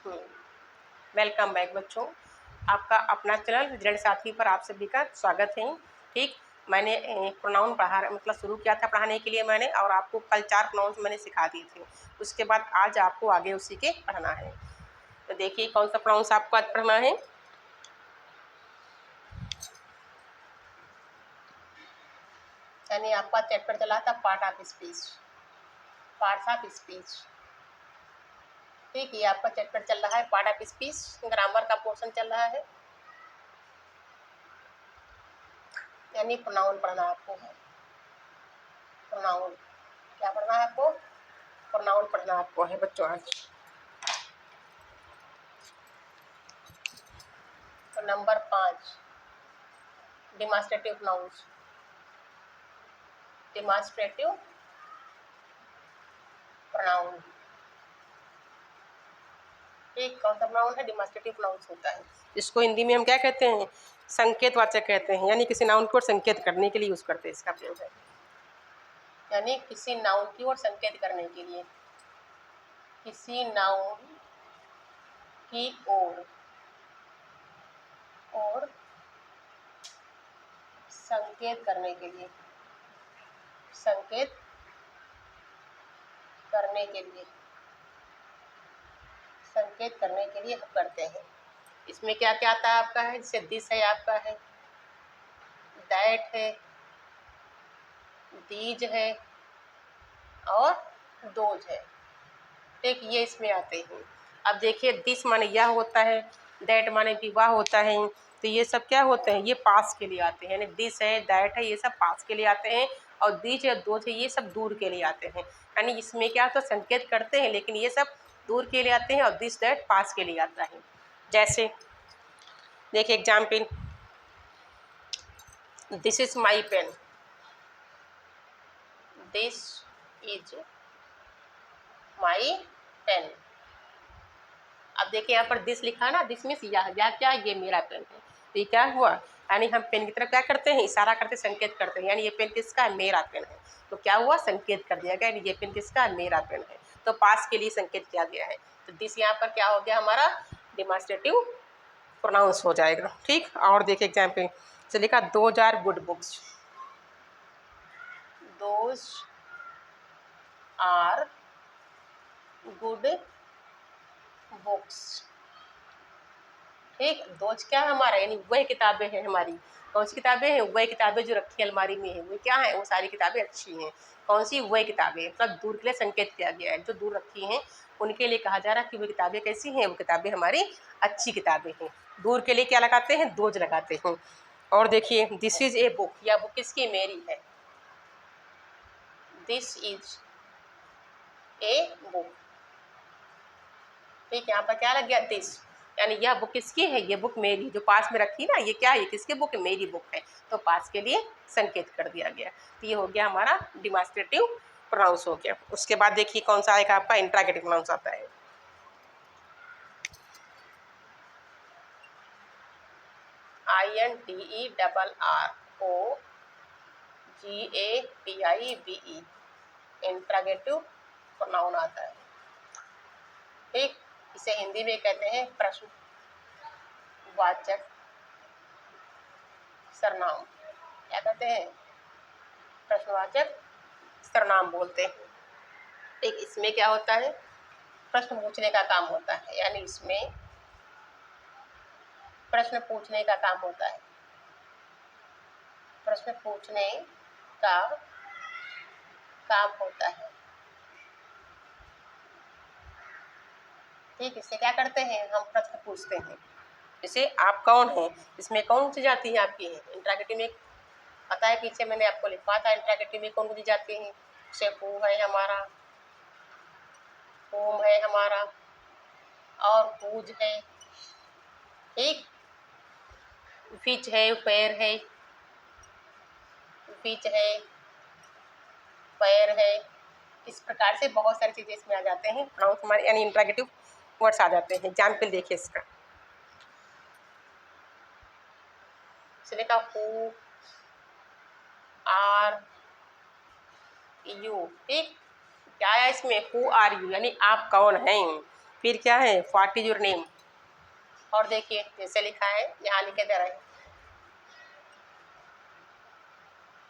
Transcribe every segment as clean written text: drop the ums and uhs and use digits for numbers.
Welcome back बच्चों। आपका अपना चैनल रिजल्ट साथी पर आप सभी का स्वागत है। ठीक, मैंने प्रोनाउन मतलब शुरू किया था पढ़ाने के लिए मैंने, और आपको कल 4 प्रोनाउंस मैंने सिखा दिए थे। उसके बाद आज आपको आगे उसी के पढ़ना है। तो देखिए कौन सा प्रोनाउंस आपको आज पढ़ना है। यानी आपका चैप्टर चला था part of speech, parts of speech. ठीक, ये आपका चैप्टर चल रहा है पार्ट ऑफ स्पीच, ग्रामर का पोर्शन चल रहा है। यानी प्रोनाउन पढ़ना आपको है। प्रोनाउन क्या पढ़ना है आपको? प्रोनाउन पढ़ना आपको है बच्चों आज। तो number 5 demonstrative pronounce. Demonstrative pronoun. एक कौन सा प्रोनाउन है? डिमॉन्स्ट्रेटिव प्रोनाउंस होता है। इसको हिंदी में हम क्या कहते हैं? संकेतवाचक कहते हैं। यानी किसी नाउन को संकेत करने के लिए यूज करते हैं, इसका प्रयोग है। यानी किसी नाउन की ओर संकेत करने के लिए, किसी नाउन की ओर और संकेत करने के लिए, संकेत करने के लिए, संकेत करने के लिए हम करते हैं। इसमें क्या क्या आता है आपका है? जैसे दिस है, आपका है दैट है, दीज है और दोज है। ठीक, ये इसमें आते हैं। अब देखिए दिस माने यह होता है, दैट माने विवाह होता है। तो ये सब क्या होते हैं? ये पास के लिए आते हैं। यानी दिस है, दैट है, ये सब पास के लिए आते हैं। और दीज है, दोज है, ये सब दूर के लिए आते हैं। यानी इसमें क्या तो संकेत करते हैं, लेकिन ये सब दूर के लिए आते हैं। और दिस दैट पास के लिए आता है। जैसे देखिए example, this is my pen, this is my pen. अब देखिए यहाँ पर दिस लिखा ना, दिस मीन्स यह क्या? ये मेरा पेन है। तो ये क्या हुआ? यानी हम पेन की तरफ क्या करते हैं? इशारा करते, संकेत करते हैं। यानी ये पेन किसका है? मेरा पेन है। तो क्या हुआ? संकेत कर दिया गया, यानी ये पेन किसका है? मेरा पेन है। तो पास के लिए संकेत किया गया है। तो दिस यहाँ पर क्या हो गया? हमारा डिमॉन्स्ट्रेटिव प्रोनाउंस हो जाएगा। ठीक, और देखिए एग्जाम्पल से लिखा those are good books, those are good books. ठीक, दोज क्या है हमारा? यानी वह किताबें हैं हमारी। कौन सी किताबें हैं? वह किताबें जो रखी अलमारी में है, वो क्या है? वो सारी किताबें अच्छी हैं। कौन सी? वह किताबें। मतलब दूर के लिए संकेत किया गया है। जो दूर रखी हैं उनके लिए कहा जा रहा है कि वो किताबें कैसी हैं? वो किताबें हमारी अच्छी किताबें हैं। दूर के लिए क्या लगाते हैं? दोज लगाते हैं। और देखिए दिस इज ए बुक, या बुक किसकी? मेरी है। This is a book. ठीक, यहाँ पर क्या लग गया? दिस, यानी यह बुक किसकी है? ये बुक मेरी। जो पास में रखी ना, ये क्या है? किसकी बुक है? मेरी बुक है। तो पास के लिए संकेत कर दिया गया। तो ये हो गया हमारा डिमॉन्स्ट्रेटिव प्रोनाउंस हो गया। उसके बाद देखिए कौन सा आएगा आपका? इंट्रागेटिव प्रोनाउंस आता है। INTERROGATIVE इंट्रागेटिव प्रोनाउन आता है। ठीक, इसे हिंदी में कहते हैं प्रश्नवाचक सरनाम। क्या कहते हैं? प्रश्नवाचक सरनाम बोलते हैं। ठीक, इसमें क्या होता है? प्रश्न पूछने का काम होता है। यानी इसमें प्रश्न पूछने का काम होता है। प्रश्न पूछने का काम होता है। ठीक, इससे क्या करते हैं? हम प्रश्न पूछते हैं। जैसे आप कौन हैं? इसमें कौन सी जाति है आपकी? है इंट्रागेटिव में पता है, पीछे मैंने आपको लिखा था इंट्रागेटिव में कौन सी जाति है। जैसे हु है हमारा, होम है हमारा, और हुज है। ठीक, विच है, वेयर है, विच है, वेयर है। इस प्रकार से बहुत सारी चीजें इसमें आ जाते हैं। प्रोनाउंस हमारे यानी इंट्रागेटिव वर्ड्स आ जाते हैं। एग्जाम्पल देखिए इसका, इसने कहा हु आर यू। ठीक, क्या है इसमें? हु आर यू, यानी आप कौन हैं। फिर क्या है, व्हाट इज योर नेम। और देखिए जैसे लिखा है, यहाँ लिखे दे रहे हैं,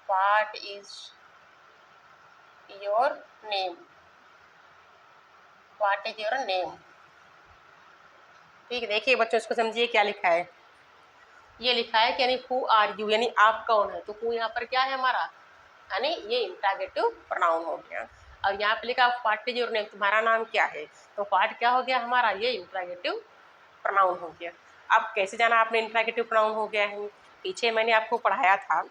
what is your name, what is your name. ठीक है, देखिए बच्चों इसको समझिए क्या लिखा है। ये लिखा है कि यानी हु आर यू, यानी आप कौन है। तो हु यहाँ पर क्या है हमारा, यानी ये इंट्रागेटिव प्रोनाउन हो गया। और यहाँ पे लिखा व्हाट इज योर नेम, तुम्हारा नाम क्या है। तो व्हाट क्या हो गया हमारा, ये इंट्रागेटिव प्रोनाउन हो गया। अब कैसे जाना आपने इंट्रागेटिव प्रोनाउन हो गया है, पीछे मैंने आपको पढ़ाया था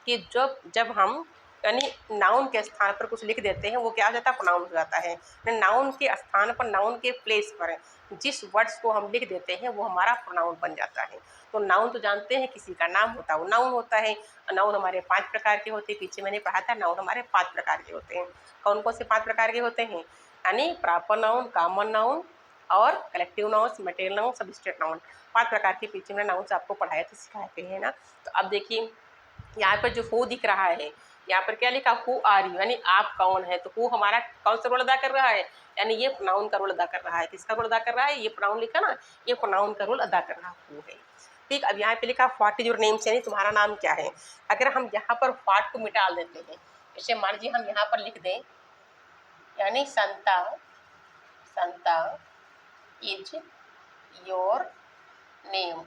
कि जब हम यानी नाउन के स्थान पर कुछ लिख देते हैं वो क्या हो जाता है, प्रोनाउन हो जाता है। नाउन के स्थान पर, नाउन के प्लेस पर जिस वर्ड्स को हम लिख देते हैं वो हमारा प्रोनाउन बन जाता है। तो नाउन तो जानते हैं किसी का नाम होता है वो नाउन होता है। नाउन हमारे 5 प्रकार के होते हैं, पीछे मैंने पढ़ा था नाउन हमारे 5 प्रकार के होते हैं। कौन कौन से 5 प्रकार के होते हैं, यानी प्रॉपर नाउन, कॉमन नाउन और collective nouns, material noun, substitute noun. 5 प्रकार के पीछे मैंने नाउन्स आपको पढ़ाए थे, सिखाए थे, है ना। तो अब देखिए यहाँ पर जो हु दिख रहा है, यहाँ पर क्या लिखा, हु आर यू, यानी आप कौन है। तो हु हमारा कौन सा रोल अदा कर रहा है, यानी ये प्रोनाउन का रोल अदा कर रहा है। किसका रोल अदा कर रहा है, ये प्रोनाउन लिखा ना, ये प्रोनाउन का रोल अदा कर रहा हु है। ठीक, अब यहाँ पे लिखा व्हाट इज योर नेम, यानी तुम्हारा नाम क्या है। अगर हम यहाँ पर व्हाट को मिटा देते हैं, जैसे मान लीजिए हम यहाँ पर लिख दें, यानी संता, संता इज योर नेम।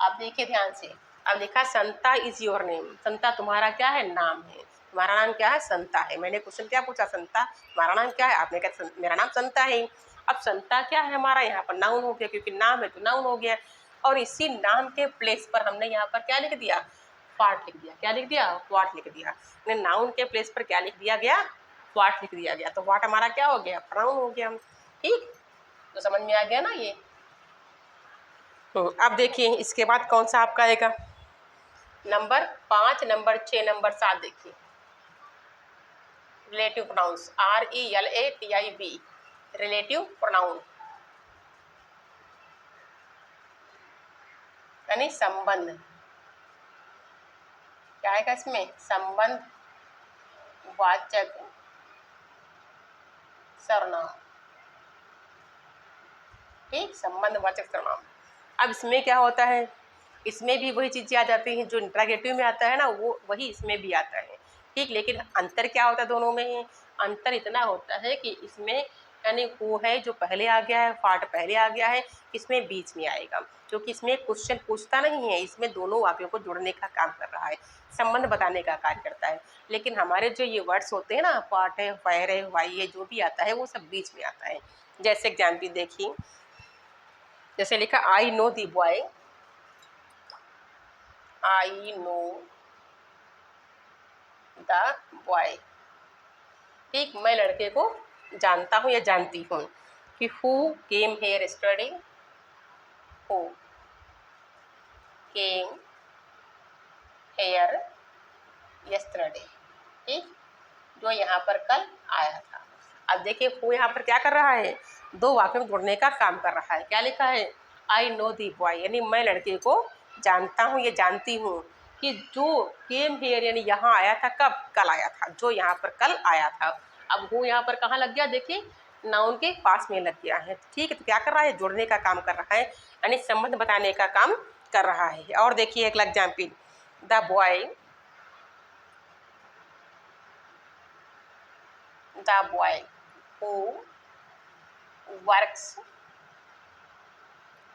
अब देखिए ध्यान से, अब लिखा संता इज योर नेम, संता तुम्हारा क्या है, नाम है। तुम्हारा नाम क्या है, संता है। मैंने क्वेश्चन क्या पूछा, संता तुम्हारा नाम क्या है, आपने कहा मेरा नाम संता है। अब संता क्या है हमारा, यहाँ पर नाउन हो गया, क्योंकि नाम है तो नाउन हो गया। और इसी नाम के प्लेस पर हमने यहाँ पर क्या लिख दिया, व्हाट लिख दिया। क्या लिख दिया, व्हाट लिख दिया। नाउन के प्लेस पर क्या लिख दिया गया, व्हाट लिख दिया गया। तो व्हाट हमारा क्या हो गया, प्रोनाउन हो गया। ठीक, तो समझ में आ गया ना ये। अब देखिए इसके बाद कौन सा आपका आएगा, नंबर 5, नंबर 6, नंबर 7 देखिए, relative pronouns, RELATIV, relative pronoun, यानी संबंध। क्या आएगा इसमें, संबंध वाचक सर्वनाम। ठीक, संबंध वाचक सर्वनाम। अब इसमें क्या होता है, इसमें भी वही चीज़ें आ जाती हैं जो इंट्रागेटिव में आता है ना, वो वही इसमें भी आता है। ठीक, लेकिन अंतर क्या होता है दोनों में, अंतर इतना होता है कि इसमें यानी वो है जो पहले आ गया है, पार्ट पहले आ गया है, इसमें बीच में आएगा, क्योंकि इसमें क्वेश्चन पूछता नहीं है, इसमें दोनों वाक्यों को जोड़ने का काम कर रहा है, संबंध बताने का कार्य करता है। लेकिन हमारे जो ये वर्ड्स होते हैं ना, पार्ट है, वायर है, वाई है, जो भी आता है वो सब बीच में आता है। जैसे एग्जाम्पल देखिए, जैसे लिखा I know the boy, I know the boy. ठीक, मैं लड़के को जानता हूँ या जानती हूँ। कि who came here yesterday, who came here yesterday. ठीक, जो यहाँ पर कल आया था। अब देखिए हु यहाँ पर क्या कर रहा है, 2 वाक्यों में जोड़ने का काम कर रहा है। क्या लिखा है, आई नो दी बॉय, यानी मैं लड़के को जानता हूँ या जानती हूँ। कि जो केम हेयर यानी यहाँ आया था, कब, कल आया था, जो यहाँ पर कल आया था। अब हु यहाँ पर कहाँ लग गया, देखिए नाउन के पास में लग गया है। ठीक है, तो क्या कर रहा है, जोड़ने का काम कर रहा है, यानी संबंध बताने का काम कर रहा है। और देखिए एक example, the boy, the boy who works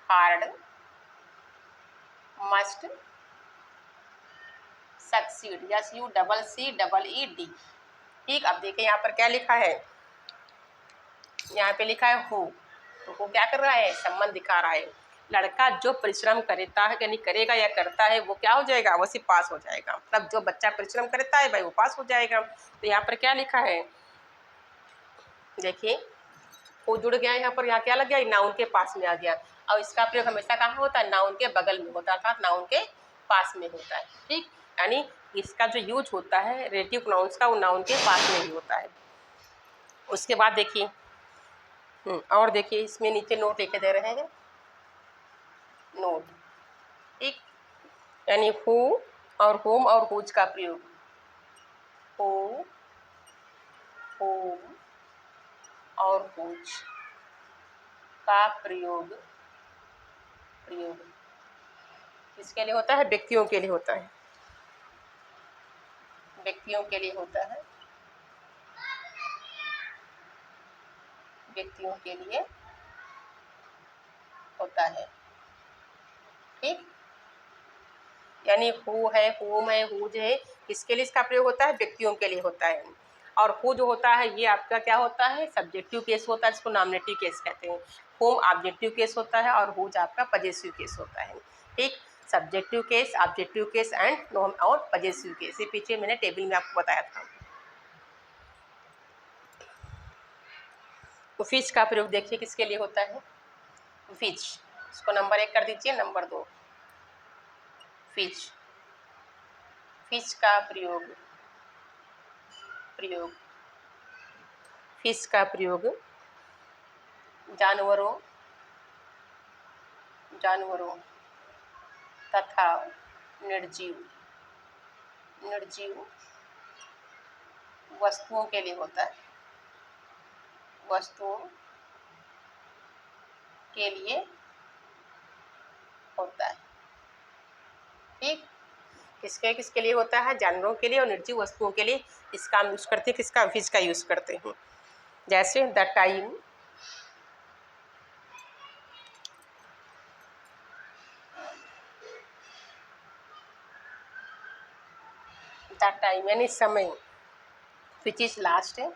hard must succeed, SUCCEED। ठीक, अब देखिए यहाँ पर क्या लिखा है, यहाँ पे लिखा है हु, तो हु क्या कर रहा है, संबंध दिखा रहा है। लड़का जो परिश्रम करता है, यानी करेगा या करता है, वो क्या हो जाएगा, वो सिर्फ पास हो जाएगा। मतलब जो बच्चा परिश्रम करता है भाई वो पास हो जाएगा। तो यहाँ पर क्या लिखा है, देखिए वो जुड़ गया यहाँ पर, यहाँ क्या लग गया, नाउन के पास में आ गया। और इसका प्रयोग हमेशा कहाँ होता है, नाउन के बगल में होता है, अर्थात नाउन के पास में होता है। ठीक, यानी इसका जो यूज होता है रिलेटिव प्रोनाउंस का, वो नाउन के पास में ही होता है। उसके बाद देखिए और देखिए इसमें नीचे नोट लिखे दे रहे हैं, नोट। ठीक, यानी हु और होम और हुज का प्रयोग, हु, होम और हुज। का प्रयोग प्रयोग किसके लिए होता है? व्यक्तियों के लिए होता है, व्यक्तियों के लिए होता है, व्यक्तियों के लिए होता है। ठीक, यानी हु है, हुम है, हुज है, किसके लिए इसका प्रयोग होता है? व्यक्तियों के लिए होता है। और हु जो होता है ये आपका क्या होता है? सब्जेक्टिव केस होता है, जिसको नॉमिनेटिव केस कहते हैं। हुम ऑब्जेक्टिव केस होता है और हुज आपका पजेसिव केस होता है। ठीक, subjective case, objective case and non और पजेसिव केस, ये पीछे मैंने टेबल में आपको बताया था। तो फिच का प्रयोग देखिए किसके लिए होता है? फिच, इसको नंबर 1 कर दीजिए। नंबर 2 फिच, फिच का प्रयोग प्रयोग फिच का प्रयोग जानवरों जानवरों तथा निर्जीव निर्जीव वस्तुओं के लिए होता है, वस्तुओं के लिए होता है। ठीक, किसके किसके लिए होता है? जानवरों के लिए और निर्जीव वस्तुओं के लिए इसका हम यूज करते हैं। किसका? फिच का यूज करते हैं। जैसे द टाइम, द टाइम यानी समय, विच इज लास्ट है,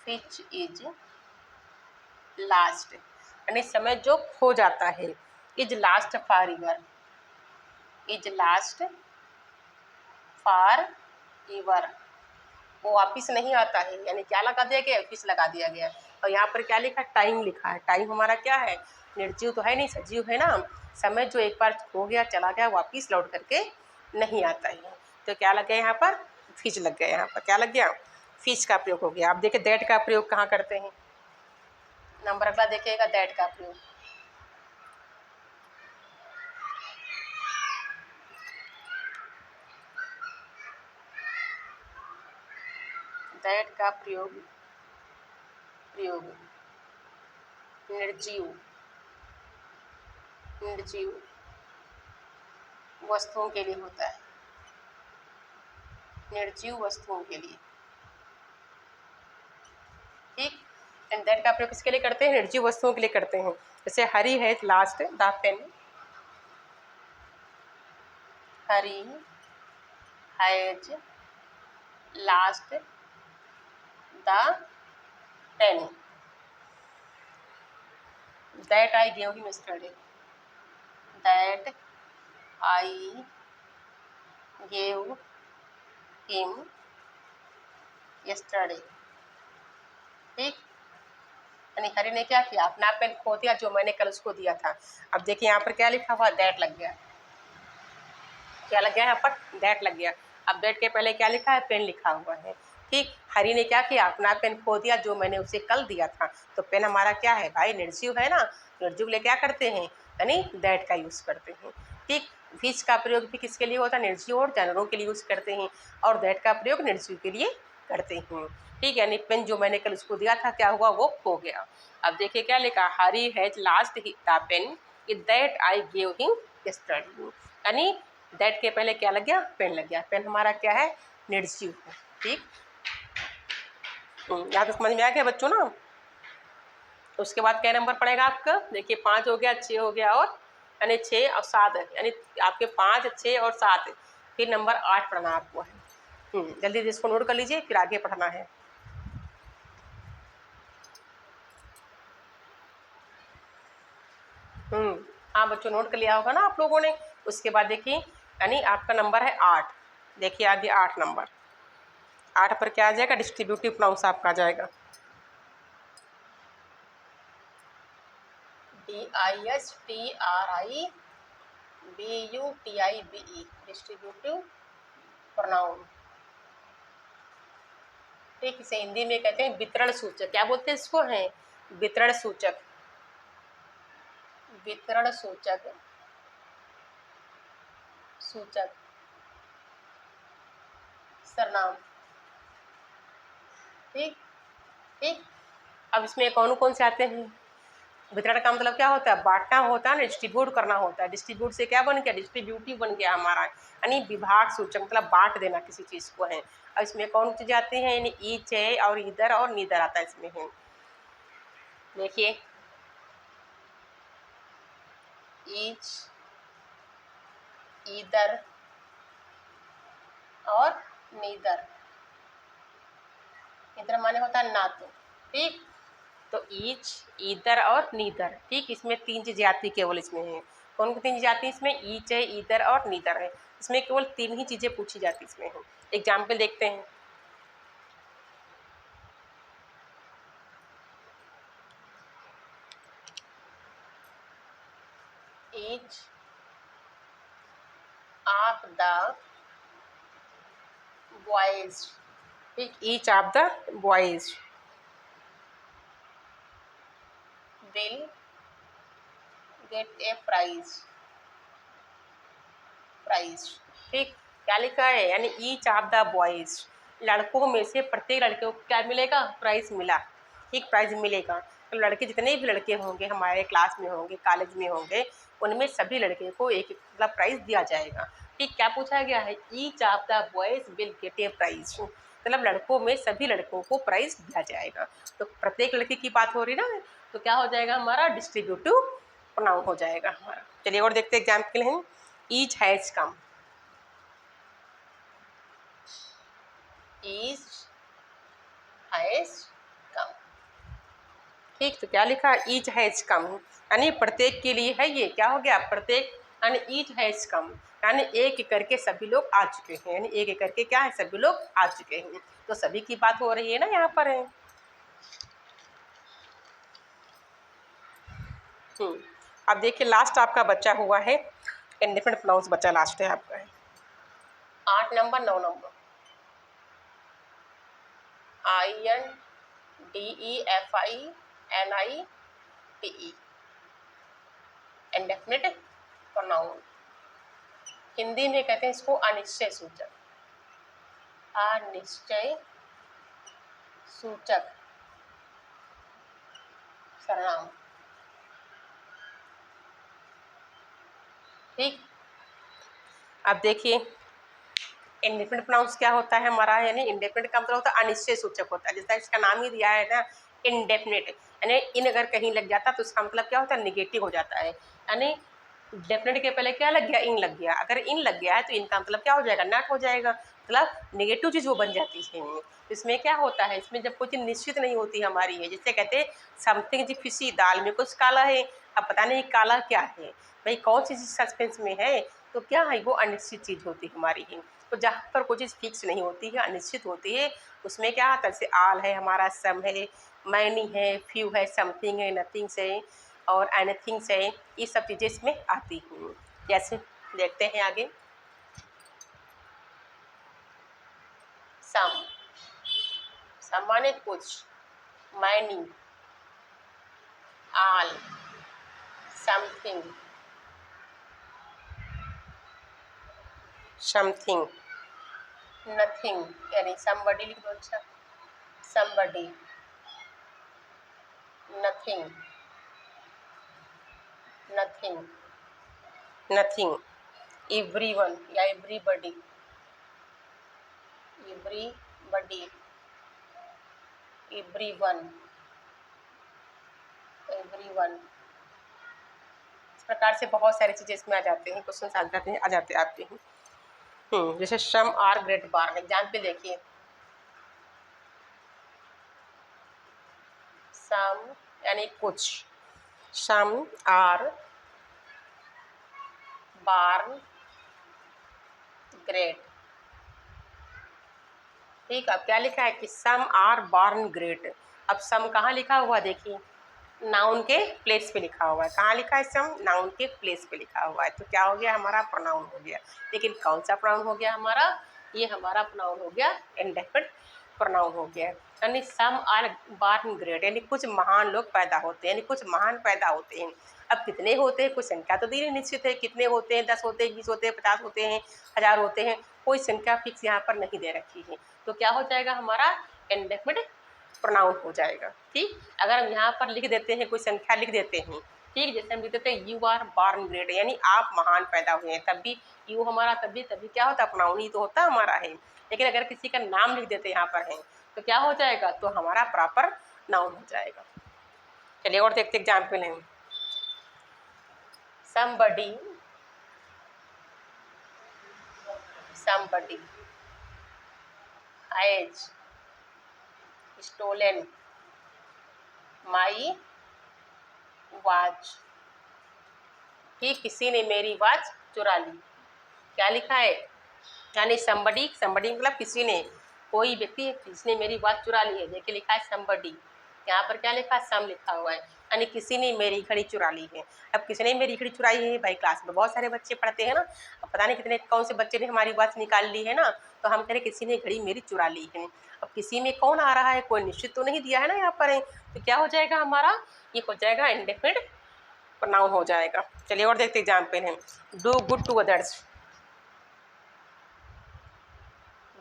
विच इज लास्ट यानी समय जो खो जाता है। Is last for ever, is last for ever, वो वापिस नहीं आता है। यानी क्या लगा दिया गया? फिच लगा दिया गया। और यहाँ पर क्या लिखा? टाइम लिखा है। टाइम हमारा क्या है? निर्जीव तो है नहीं, सजीव है ना। समय जो एक बार खो गया, चला गया, वापिस लौट करके नहीं आता है। तो क्या लग गया यहाँ पर? फिच लग गया। यहाँ पर क्या लग गया? फिच का प्रयोग हो गया। आप देखिए दैट का प्रयोग कहाँ करते हैं? नंबर अगला देखिएगा, दैट का प्रयोग। दैट का प्रयोग प्रयोग निर्जीव निर्जीव वस्तुओं के लिए होता है, निर्जीव वस्तुओं के लिए। ठीक, एंड दैट का प्रयोग किसके लिए करते हैं? निर्जीव वस्तुओं के लिए करते हैं। जैसे हरी है lost the pen, Hari has lost the pen, that I gave him yesterday, that I gave him yesterday. ठीक, यानी हरी ने क्या किया? अपना पेन खो दिया जो मैंने कल उसको दिया था। अब देखिए यहाँ पर क्या लिखा हुआ? दैट लग गया। क्या लग गया यहाँ पर? दैट लग गया। अब दैट के पहले क्या लिखा है? पेन लिखा हुआ है। ठीक, हरी ने क्या किया? अपना पेन खो दिया जो मैंने उसे कल दिया था। तो पेन हमारा क्या है भाई? निर्जीव है ना। निर्जीव ले क्या करते हैं? यानी दैट का यूज करते हैं। ठीक, विच का प्रयोग भी किसके लिए होता है? निर्जीव और जानवरों के लिए यूज करते हैं। और दैट का प्रयोग निर्जीव के लिए करते हैं। ठीक, यानी पेन जो मैंने कल उसको दिया था, क्या हुआ? वो खो गया। अब देखिए क्या लिखा? Hari has lost the pen that I gave him yesterday, यानी दैट के पहले क्या लग गया? पेन लग गया। पेन हमारा क्या है? निर्जीव है। ठीक, यहाँ तो समझ में आ गया बच्चों ना। उसके बाद क्या नंबर पड़ेगा आपका? देखिए 5 हो गया, 6 हो गया, और यानी 6 और 7 है, यानी आपके 5, 6 और 7 है। फिर नंबर 8 पढ़ना आपको है। जल्दी इसको नोट कर लीजिए, फिर आगे पढ़ना है। हाँ बच्चों, नोट कर लिया होगा ना आप लोगों ने। उसके बाद देखिए, यानी आपका नंबर है 8। देखिए आगे 8 नंबर, 8 पर क्या आ जाएगा? डिस्ट्रीब्यूटिव प्रोनाउंस आपका आ जाएगा। DISTRIBUTIBE, distributive pronoun. ठीक, इसे हिंदी में कहते हैं वितरण सूचक। क्या बोलते हैं इसको? है वितरण सूचक, वितरण सूचक, सूचक सर्वनाम। ठीक ठीक, अब इसमें कौन कौन से आते हैं? वितरण का मतलब क्या होता है? बांटना होता है ना, डिस्ट्रीब्यूट करना होता है। डिस्ट्रीब्यूट से क्या बन गया? डिस्ट्रीब्यूटिव बन गया हमारा, यानी विभाग सूचक, मतलब बांट देना किसी चीज़ को है। और इसमें कौन चीज़ आती है? यानी ईच है और इधर और नीदर आता है इसमें है। देखिए ईच, इधर और नीदर। इधर माने होता है ना तो, ठीक। तो ईच, इधर और नीदर, ठीक। इसमें 3 चीज़ें आती केवल इसमें है। कौन सी 3 चीज़ें आती है इसमें? ईच है, इधर और नीदर है। इसमें केवल 3 ही चीज़ें पूछी जाती इसमें है। एग्जाम्पल देखते हैं। ईच ऑफ द बॉयज, ठीक। Each of the boys will get a prize, ठीक। क्या लिखा है? यानी ईच ऑफ द बॉयज, लड़कों में से प्रत्येक लड़के को क्या मिलेगा? प्राइज मिला, ठीक। प्राइज मिलेगा। तो लड़के, जितने भी लड़के होंगे हमारे क्लास में होंगे, कॉलेज में होंगे, उनमें सभी लड़के को एक मतलब प्राइज दिया जाएगा, ठीक। क्या पूछा गया है? Each of the boys will get a prize, मतलब लड़कों में सभी लड़कों को प्राइज दिया जाएगा। तो प्रत्येक लड़के की बात हो रही ना, तो क्या हो जाएगा हमारा? डिस्ट्रीब्यूटिव प्रोनाउन हो जाएगा हमारा। चलिए और देखते हैं एग्जाम्पल हैं। Each has come, each has come, ठीक। तो क्या लिखा? ईच हैज़ कम, यानी प्रत्येक के लिए है ये। क्या हो गया? प्रत्येक, यानी ईच हैज़ कम, यानी एक करके सभी लोग आ चुके हैं, यानी एक करके क्या है? सभी लोग आ चुके हैं। तो सभी की बात हो रही है ना यहाँ पर है। अब देखिए लास्ट आपका बच्चा हुआ है इंडिपेंडेंट प्रोनाउंस, बच्चा लास्ट है आपका है 8 number 9 number. INDEFINITE, indefinite pronoun. Hindi में कहते हैं इसको अनिश्चय सूचक, अनिश्चय सूचक सर्वनाम, ठीक। अब देखिए इंडेफिनिट प्रोनाउंस क्या होता है हमारा? यानी इंडेफिनिट का मतलब होता है अनिश्चय सूचक होता है, जैसा इसका नाम ही दिया है ना, इंडेफिनिट। यानी इन अगर कहीं लग जाता तो इसका मतलब क्या होता है? निगेटिव हो जाता है। यानी डेफिनेट के पहले क्या लग गया? इन लग गया। अगर इन लग गया है तो इनका मतलब क्या हो जाएगा? नॉट हो जाएगा, मतलब निगेटिव चीज़ वो बन जाती है। इसमें क्या होता है? इसमें जब कोई चीज़ निश्चित नहीं होती हमारी है, जैसे कहते हैं समथिंग जी फिशी, दाल में कुछ काला है, अब पता नहीं काला क्या है, भाई कौन सी चीज़ सस्पेंस में है, तो क्या है? वो अनिश्चित चीज़ होती है हमारी है। तो जहाँ पर कोई चीज़ फिक्स नहीं होती है, अनिश्चित होती है, उसमें क्या आता है? जैसे आल है हमारा, सम है, मैनी है, फ्यू है, समथिंग है, नथिंग है और एनीथिंग है, ये सब चीज़ें इसमें आती हैं। जैसे देखते हैं आगे। सम, सम माने कुछ, मैनी, आल, समथिंग, समथिंग, नथिंग, यानी समबडी लिख दो। अच्छा, somebody, nothing, nothing, nothing, everyone या एवरीबडी, एवरीबडी, एवरीवन, एवरीवन। इस प्रकार से बहुत सारी चीज़ें इसमें आ जाते हैं, क्वेश्चन आ जाते हैं। जैसे some are great bar, example देखिए। सम यानी कुछ, सम आर बार्न ग्रेट, ठीक। अब क्या लिखा है कि सम आर बार्न ग्रेट। अब सम कहाँ लिखा हुआ? देखिए नाउन के प्लेस पे लिखा हुआ है। कहाँ लिखा है? सम नाउन के प्लेस पे लिखा हुआ है। तो क्या हो गया? हमारा प्रोनाउन हो गया। लेकिन कौन सा प्रोनाउन हो गया हमारा? ये हमारा प्रोनाउन हो गया इंडेफिनिट प्रोनाउन हो गया। यानी सम आर बार्न ग्रेट, यानी कुछ महान लोग पैदा होते हैं, यानी कुछ महान पैदा होते हैं। अब कितने होते हैं? कुछ संख्या तो दी निश्चित है, कितने होते हैं? 10 होते हैं, 20 होते हैं, 50 होते हैं, 1000 होते हैं, कोई संख्या फिक्स यहाँ पर नहीं दे रखी है। तो क्या हो जाएगा हमारा? इंडेफिनिट प्रोनाउन हो जाएगा। ठीक, अगर हम यहाँ पर लिख देते हैं, कोई संख्या लिख देते हैं, ठीक, जैसे हम लिख देते हैं यू आर बॉर्न ग्रेट, यानी आप महान पैदा हुए हैं, तब भी यू हमारा तभी क्या होता है, प्रोनाउन ही तो होता हमारा है। लेकिन अगर किसी का नाम लिख देते यहाँ पर है तो क्या हो जाएगा, तो हमारा प्रॉपर नाउन हो जाएगा। चलिए और देखते एग्जाम्पल हैं। somebody has stolen my watch, ठीक, किसी ने मेरी वॉच चुरा ली। क्या लिखा है, यानी somebody मतलब किसी ने, कोई व्यक्ति जिसने मेरी वॉच चुरा ली है। देखिए लिखा है somebody, यहाँ पर क्या लिखा है, सम लिखा हुआ है, यानी किसी ने मेरी घड़ी चुरा ली है। अब किसने मेरी घड़ी चुराई है भाई, क्लास में बहुत सारे बच्चे पढ़ते हैं ना, अब पता नहीं कितने कौन से बच्चे ने हमारी वॉच निकाल ली है ना, तो हम कह रहे किसी ने घड़ी मेरी चुरा ली है। अब किसी में कौन आ रहा है, कोई निश्चित तो नहीं दिया है ना यहाँ पर, तो क्या हो जाएगा हमारा, ये हो जाएगा इंडेफिनिट प्रोनाउन हो जाएगा। चलिए और देखते एग्जाम्पल हैं। Do good to others,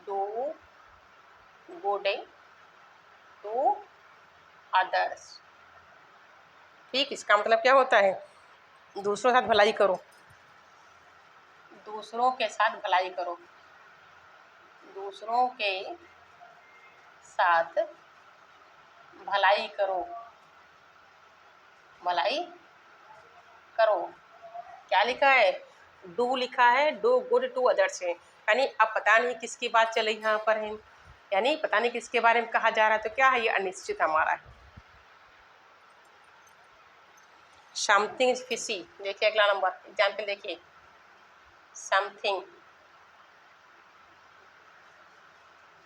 do good to others, ठीक, इसका मतलब क्या होता है, दूसरों के साथ भलाई करो, दूसरों के साथ भलाई करो, दूसरों के साथ भलाई करो, भलाई करो। क्या लिखा है, डू लिखा है, डू गुड टू अदर्स है, यानी अब पता नहीं किसकी बात चल रही यहाँ पर है, यानी पता नहीं किसके बारे में कहा जा रहा है, तो क्या है, ये अनिश्चित हमारा है। समथिंग इज फिशी, देखिए अगला नंबर एग्जाम्पल देखिए, समथिंग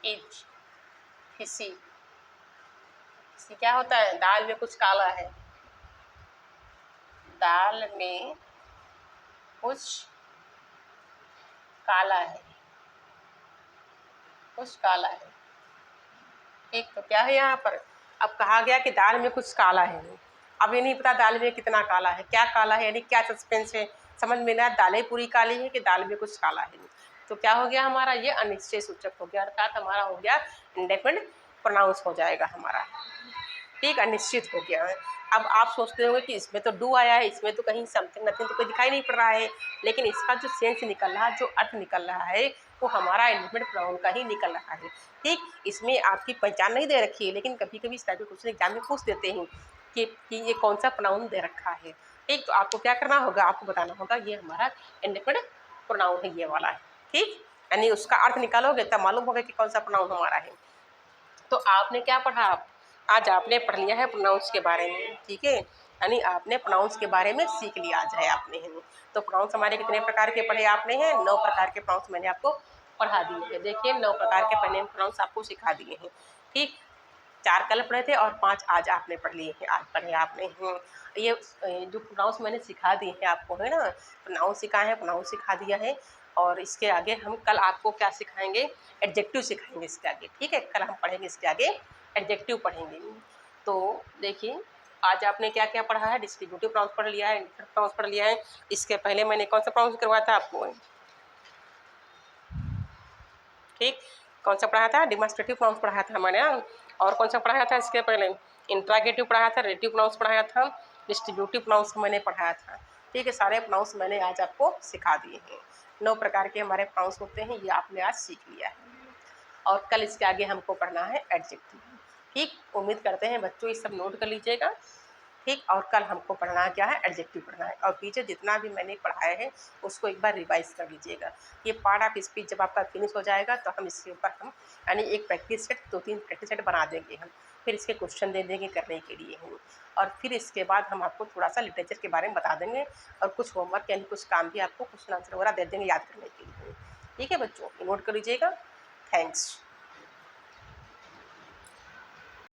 इज फिशी, इससे क्या होता है, दाल में कुछ काला है, दाल में कुछ काला है, कुछ काला है, ठीक, तो क्या है यहाँ पर, अब कहा गया कि दाल में कुछ काला है, अब ये नहीं पता दाल में कितना काला है, क्या काला है, यानी क्या सस्पेंस है, समझ में ना, दालें पूरी काली है कि दाल में कुछ काला है, तो क्या हो गया हमारा, ये अनिश्चय सूचक हो गया, अर्थात हमारा हो गया इंडेफिनिट प्रोनाउंस हो जाएगा हमारा, ठीक, अनिश्चित हो गया है। अब आप सोचते होंगे कि इसमें तो डू आया है, इसमें तो कहीं समथिंग नथिंग तो कोई दिखाई नहीं पड़ रहा है, लेकिन इसका जो सेंस निकल रहा है, जो अर्थ निकल रहा है, वो हमारा इंडेफिनिट प्रोनाउन का ही निकल रहा है। ठीक, इसमें आपकी पहचान नहीं दे रखी है, लेकिन कभी कभी इस टाइप के क्वेश्चन एग्जाम में पूछ देते हैं कि ये कौन सा प्रोनाउन दे रखा है। ठीक, तो आपको क्या करना होगा, आपको बताना होगा ये हमारा इंडेफिनिट प्रोनाउन है, ये वाला है। ठीक, यानी उसका अर्थ निकालोगे तब मालूम होगा कि कौन सा प्रोनाउन हमारा है। तो आपने क्या पढ़ा, आज आपने पढ़ लिया है प्रोनाउंस के बारे में, ठीक है, यानी आपने प्रोनाउंस के बारे में सीख लिया आज है आपने है। तो प्रोनाउंस हमारे कितने प्रकार के पढ़े आपने हैं, 9 प्रकार के प्रोनाउंस मैंने आपको पढ़ा दिए हैं। देखिए 9 प्रकार के पहले प्रोनाउंस आपको सिखा दिए हैं। ठीक, 4 कल पढ़े थे और 5 आज आपने पढ़ लिए हैं, आज पढ़े आपने ये जो प्रोनाउंस मैंने सिखा दिए हैं आपको, है ना, प्रोनाउंस सिखाए हैं, प्रोनाउंस सिखा दिया है, और इसके आगे हम कल आपको क्या सिखाएंगे, एडजेक्टिव सिखाएंगे इसके आगे। ठीक है, कल हम पढ़ेंगे इसके आगे एडजेक्टिव पढ़ेंगे। तो देखिए आज आपने क्या क्या पढ़ा है, डिस्ट्रीब्यूटिव प्रोनाउंस पढ़ लिया है, इंडेफिनिट प्रोनाउंस पढ़ लिया है। इसके पहले मैंने कौन सा प्रोनाउंस करवाया था आपको, ठीक, कौन सा पढ़ाया था, डिमॉन्स्ट्रेटिव प्रोनाउंस पढ़ाया था मैंने, और कौन सा पढ़ाया था इसके पहले, इंट्रागेटिव पढ़ाया था, रिलेटिव प्रोनाउंस पढ़ाया था, डिस्ट्रीब्यूटिव प्रोनाउंस मैंने पढ़ाया था। ठीक है, सारे प्रोनाउंस मैंने आज आपको सिखा दिए हैं। 9 प्रकार के हमारे प्रोनाउंस होते हैं, ये आपने आज सीख लिया है, और कल इसके आगे हमको पढ़ना है एडजेक्टिव। ठीक, उम्मीद करते हैं बच्चों ये सब नोट कर लीजिएगा। ठीक, और कल हमको पढ़ना क्या है, एडजेक्टिव पढ़ना है, और पीछे जितना भी मैंने पढ़ाया है उसको एक बार रिवाइज कर लीजिएगा। ये पार्ट ऑफ स्पीच जब आपका फिनिश हो जाएगा तो हम इसके ऊपर हम यानी एक प्रैक्टिस सेट, 2-3 प्रैक्टिस सेट बना देंगे हम, फिर इसके क्वेश्चन दे देंगे करने के लिए हम, और फिर इसके बाद हम आपको थोड़ा सा लिटरेचर के बारे में बता देंगे, और कुछ होमवर्क यानी कुछ काम भी आपको क्वेश्चन आंसर वगैरह दे देंगे याद करने के लिए। ठीक है बच्चों, नोट कर लीजिएगा। थैंक्स।